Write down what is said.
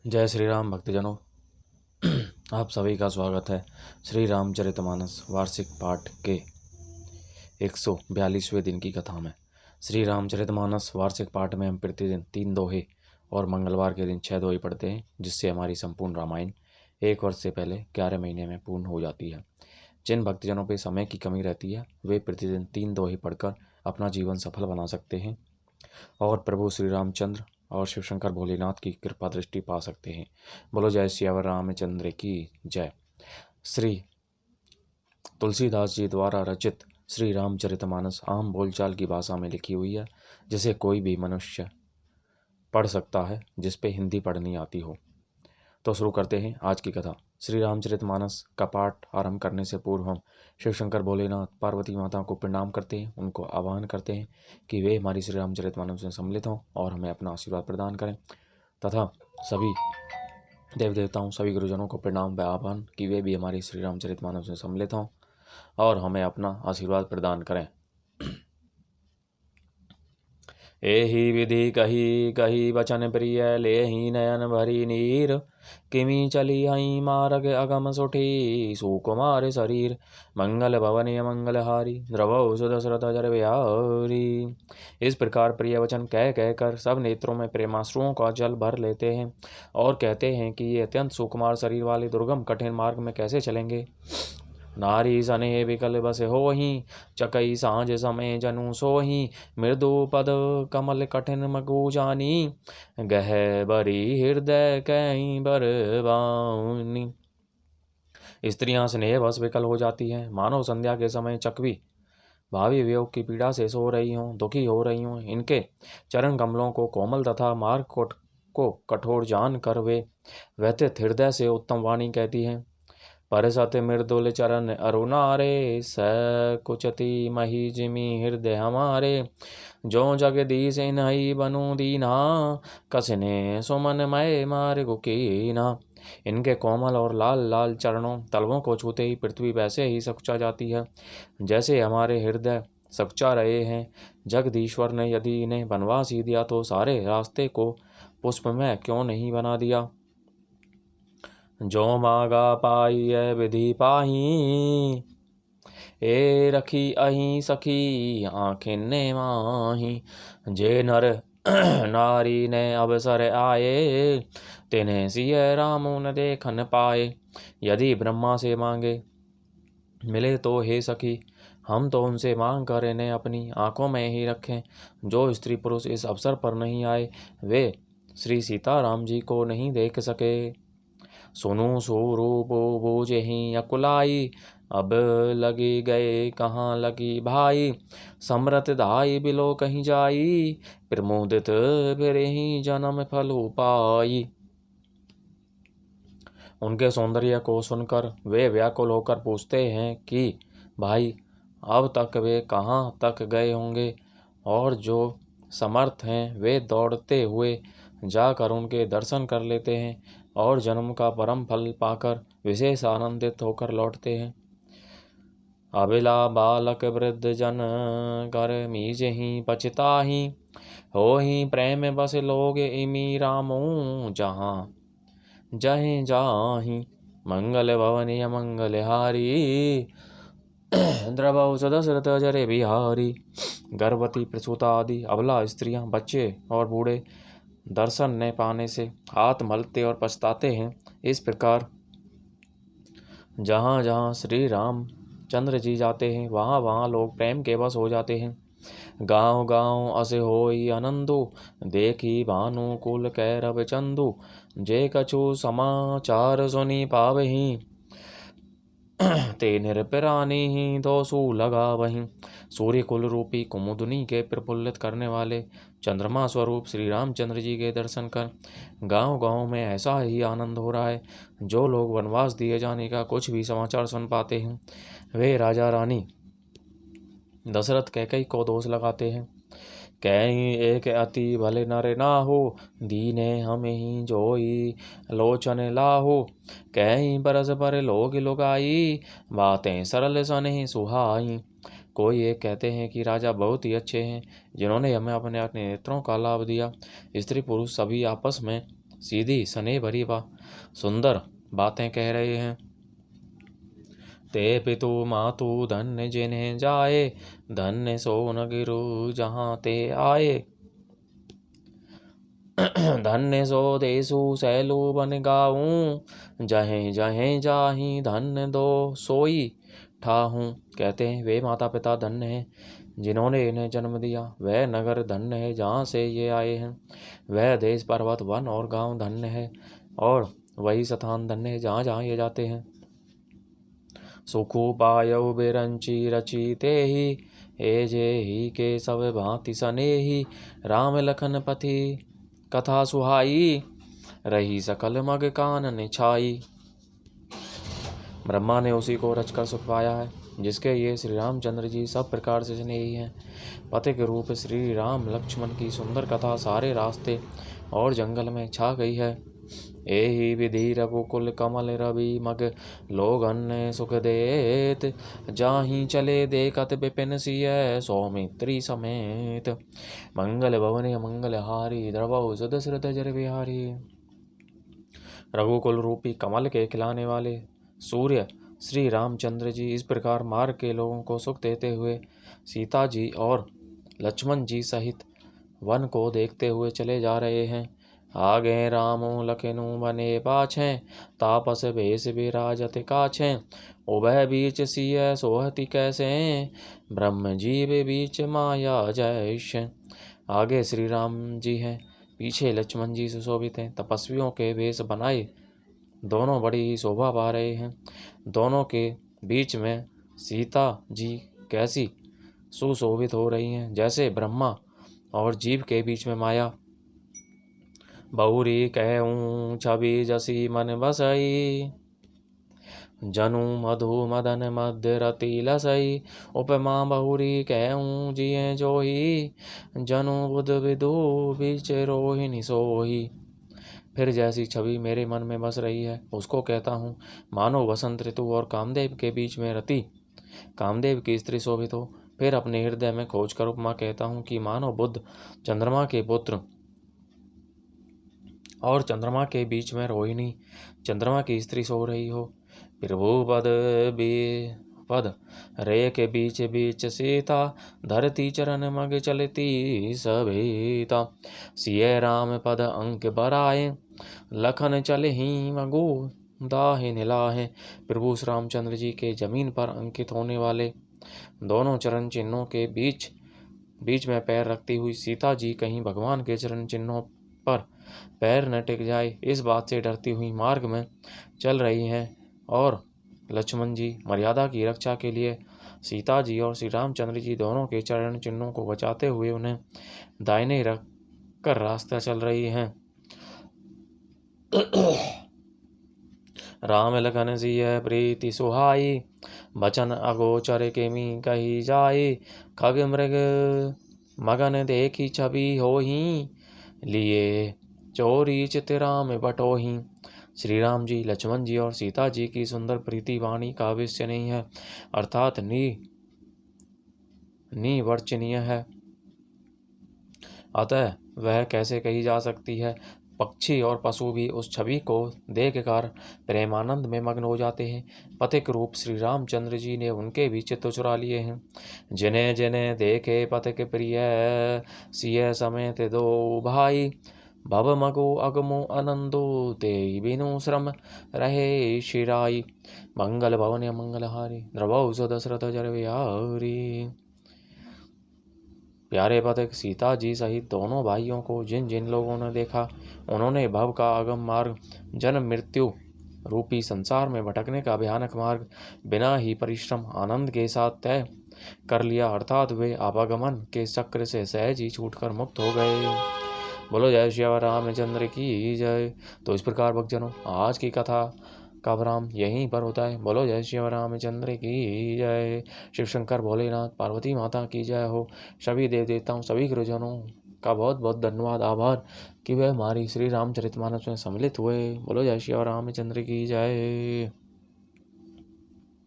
जय श्री राम भक्तजनों। आप सभी का स्वागत है श्री रामचरितमानस वार्षिक पाठ के 142वें दिन की कथा में। श्री रामचरितमानस वार्षिक पाठ में हम प्रतिदिन 3 दोहे और मंगलवार के दिन 6 दोहे पढ़ते हैं, जिससे हमारी संपूर्ण रामायण 1 वर्ष से पहले 11 महीने में पूर्ण हो जाती है। जिन भक्तजनों पर समय की कमी रहती है वे प्रतिदिन 3 दोहे पढ़कर अपना जीवन सफल बना सकते हैं और प्रभु श्री रामचंद्र और शिव शंकर भोलेनाथ की कृपा दृष्टि पा सकते हैं। बोलो जय सियावर रामचंद्र की जय। श्री तुलसीदास जी द्वारा रचित श्री रामचरितमानस आम बोलचाल की भाषा में लिखी हुई है, जिसे कोई भी मनुष्य पढ़ सकता है जिस पे हिंदी पढ़नी आती हो। तो शुरू करते हैं आज की कथा। श्री रामचरितमानस का पाठ आरंभ करने से पूर्व हम शिव शंकर भोलेनाथ पार्वती माता को प्रणाम करते हैं, उनको आह्वान करते हैं कि वे हमारी श्री रामचरितमानस में सम्मिलित हों और हमें अपना आशीर्वाद प्रदान करें, तथा सभी देव देवताओं सभी गुरुजनों को प्रणाम व आह्वान कि वे भी हमारी श्री रामचरितमानस में सम्मिलित हों और हमें अपना आशीर्वाद प्रदान करें। एहि विधि कही कही वचन प्रिय लेहि नयन भरी नीर किमी चली हई मार्ग अगम सुठी सुकुमार शरीर मंगल भवन मंगल हारी द्रवौ सुदशरथ जर बिहारी। इस प्रकार प्रिय वचन कह कहकर सब नेत्रों में प्रेमाश्रुओं का जल भर लेते हैं और कहते हैं कि ये अत्यंत सुकुमार शरीर वाले दुर्गम कठिन मार्ग में कैसे चलेंगे। नारी सने विकल बस होहि चकई सांझ समय जनु सोहि मृदु पद कमल कठिन मगु जानी गहबरी हृदय कहीं बरबानी। स्त्रियां स्नेह बस विकल हो जाती हैं, मानो संध्या के समय चकवी भावी वियोग की पीड़ा से सो रही हों, दुखी हो रही हों। इनके चरण कमलों को कोमल तथा मार्ग को कठोर जान कर वे व्यथित हृदय से उत्तम वाणी कहती हैं। परसत मृदुल चरण अरुणारे सकुचति मही जिमी हृदय हमारे जो जगदीश इन्हई बनु दीना कसने सुमन मय मार्ग कीना। इनके कोमल और लाल लाल चरणों तलवों को छूते ही पृथ्वी वैसे ही सकुचा जाती है जैसे हमारे हृदय सकुचा रहे हैं। जगदीश्वर ने यदि इन्हें वनवास ही दिया तो सारे रास्ते को पुष्पमय क्यों नहीं बना दिया। जो मागा पाई विधि पाही ए रखी अही सखी आँखें ने माही जे नर नारी ने अवसर आए तिन्हें सिय रामो न देखन पाए। यदि ब्रह्मा से मांगे मिले तो हे सखी हम तो उनसे मांग कर इन्हें अपनी आंखों में ही रखें। जो स्त्री पुरुष इस अवसर पर नहीं आए वे श्री सीताराम जी को नहीं देख सके। सुनु स्वरूप बूझहि अकुलाई अब लगी गए कहाँ लगी भाई समरथ धाई बिलो कहीं जाई प्रमोदित फिर ही जन्म फल पाई। उनके सौंदर्य को सुनकर वे व्याकुल होकर पूछते हैं कि भाई अब तक वे कहाँ तक गए होंगे, और जो समर्थ हैं वे दौड़ते हुए जाकर उनके दर्शन कर लेते हैं और जन्म का परम फल पाकर विशेष आनंदित होकर लौटते हैं। अबिला बालक वृद्ध जन कर मीजहि पछताहि होहि प्रेम बस लोग इमी रामो जहाँ जहीं जाहि मंगल भवन मंगल हारी द्रवौ सदशरथ जरे बिहारी। गर्भवती प्रसूता आदि अबला स्त्रियां बच्चे और बूढ़े दर्शन न पाने से हाथ मलते और पछताते हैं। इस प्रकार जहाँ जहाँ श्री राम चंद्र जी जाते हैं वहाँ वहाँ लोग प्रेम के वश हो जाते हैं। गाँव गाँव अस होई आनंदो देखी भानु कुल कैरव चंदु जे कछु समाचार सुनी पावही ते निरपरानी ही दोषु लगा वहीं। सूर्य कुल रूपी कुमुदनी के प्रफुल्लित करने वाले चंद्रमा स्वरूप श्री रामचंद्र जी के दर्शन कर गांव गांव में ऐसा ही आनंद हो रहा है। जो लोग वनवास दिए जाने का कुछ भी समाचार सुन पाते हैं वे राजा रानी दशरथ कैकई को दोष लगाते हैं। कहीं एक अति भले नर नाहु दीने हम ही जोई लोचन लाहु कहीं बरस पर लोग लुगाई बातें सरल सन ही सुहाई। कोई एक कहते हैं कि राजा बहुत ही अच्छे हैं जिन्होंने हमें अपने अपने नेत्रों का लाभ दिया। स्त्री पुरुष सभी आपस में सीधी सने भरी सुंदर बातें कह रहे हैं। ते पितु मातु धन्य जिन्हें जाए, धन्य सोन गिरु जहाँ ते आए। धन्य सो देसु सैलु बन गाऊं, जहें जहें जाही धन्य दो सोई ठाहूं। कहते हैं वे माता पिता धन्य हैं जिन्होंने इन्हें जन्म दिया, वह नगर धन्य है जहाँ से ये आए हैं, वह देश पर्वत वन और गांव धन्य है, और वही स्थान धन्य है जहाँ जहाँ ये जाते हैं। सुखु पायउ बिरंची रची ते ही, ए जे ही के सब भांति सने ही। राम लखन पथि कथा सुहाई, रही सकल मग कानन छाई। ब्रह्मा ने उसी को रचकर सुख पाया है जिसके ये श्री रामचंद्र जी सब प्रकार से स्नेही हैं। पति के रूप श्री राम लक्ष्मण की सुंदर कथा सारे रास्ते और जंगल में छा गई है। एहि विधि रघुकुल कमल रवि मग, लोगन ने सुख देत जाहि चले देखत विपिन सिय सौमित्री समेत। मंगल भवन मंगल हारी, द्रवहु सुदशरथ जर बिहारी। रघुकुल रूपी कमल के खिलाने वाले सूर्य श्री रामचंद्र जी इस प्रकार मार्ग के लोगों को सुख देते हुए सीता जी और लक्ष्मण जी सहित वन को देखते हुए चले जा रहे हैं। आगे रामो लखनु बने पाछे, तापस भेष विराजत काछे। उभय बीच सिय सोहति कैसे, ब्रह्म जीव बीच माया जैसे। आगे श्री राम जी हैं, पीछे लक्ष्मण जी सुशोभित हैं, तपस्वियों के वेश बनाए दोनों बड़ी ही शोभा पा रहे हैं। दोनों के बीच में सीता जी कैसी सुशोभित हो रही हैं, जैसे ब्रह्मा और जीव के बीच में माया। बहुरी कहूँ छवि जसी मन बसई, जनु मधु मदन मध्य रति लसई। उपमा बहुरी कहूँ जिये जोही, जनु बुध विदु बीच रोहिणी सोही। फिर जैसी छवि मेरे मन में बस रही है उसको कहता हूँ, मानो वसंत ऋतु और कामदेव के बीच में रति कामदेव की स्त्री शोभित हो। फिर अपने हृदय में खोज कर उपमा कहता हूँ कि मानो बुध चंद्रमा के पुत्र और चंद्रमा के बीच में रोहिणी चंद्रमा की स्त्री सो रही हो। प्रभुपद पद रे के बीच बीच सीता, धरती चरण मग चलती सभेता। सिय राम पद अंक बराए, लखन चले ही मगु दाहे निलाहे। प्रभु श्री रामचंद्र जी के जमीन पर अंकित होने वाले दोनों चरण चिन्हों के बीच में पैर रखती हुई सीता जी कहीं भगवान के चरण चिन्हों पर पैर न टिक जाए इस बात से डरती हुई मार्ग में चल रही हैं, और लक्ष्मण जी मर्यादा की रक्षा के लिए सीता जी और श्री रामचंद्र जी दोनों के चरण चिन्हों को बचाते हुए उन्हें दाहिने रख कर रास्ता चल रही हैं। राम लखन सिय प्रीति सुहाई, बचन अगोचर केमी कही जाई। खग मृग मगन देखी छवि होही, लिए चोरी चित राम बटोही। श्री राम जी लक्ष्मण जी और सीता जी की सुंदर प्रीति वाणी का विषय नहीं है, अर्थात निवर्चनीय है, अतः वह कैसे कही जा सकती है। पक्षी और पशु भी उस छवि को देखकर प्रेमानंद में मग्न हो जाते हैं। पथिक रूप श्री रामचंद्र जी ने उनके भी चित्त चुरा लिए हैं। जिन्हें जिन्हें देखे पथिक प्रिय, सिय समेत दो भाई। भव मगो अगमो अनंदो, ते बिनु श्रम रहे शिराई। मंगल भवन मंगलहारी, द्रवहु सुदशरथ जर बिहारी। प्यारे पथिक सीता जी सहित दोनों भाइयों को जिन जिन लोगों ने देखा, उन्होंने भव का अगम मार्ग, जन्म मृत्यु रूपी संसार में भटकने का भयानक मार्ग बिना ही परिश्रम आनंद के साथ तय कर लिया, अर्थात वे आवागमन के चक्र से सहज ही छूटकर मुक्त हो गए। बोलो जय श्री रामचंद्र की जय। तो इस प्रकार भक्तजनों, आज की कथा का विराम यहीं पर होता है। बोलो जय श्री रामचंद्र की जय। शिव शंकर भोलेनाथ पार्वती माता की जय हो। सभी देव देवताओं सभी गुरुजनों का बहुत बहुत धन्यवाद आभार कि वह हमारी श्री रामचरितमानस में सम्मिलित हुए। बोलो जय श्री रामचंद्र की जय।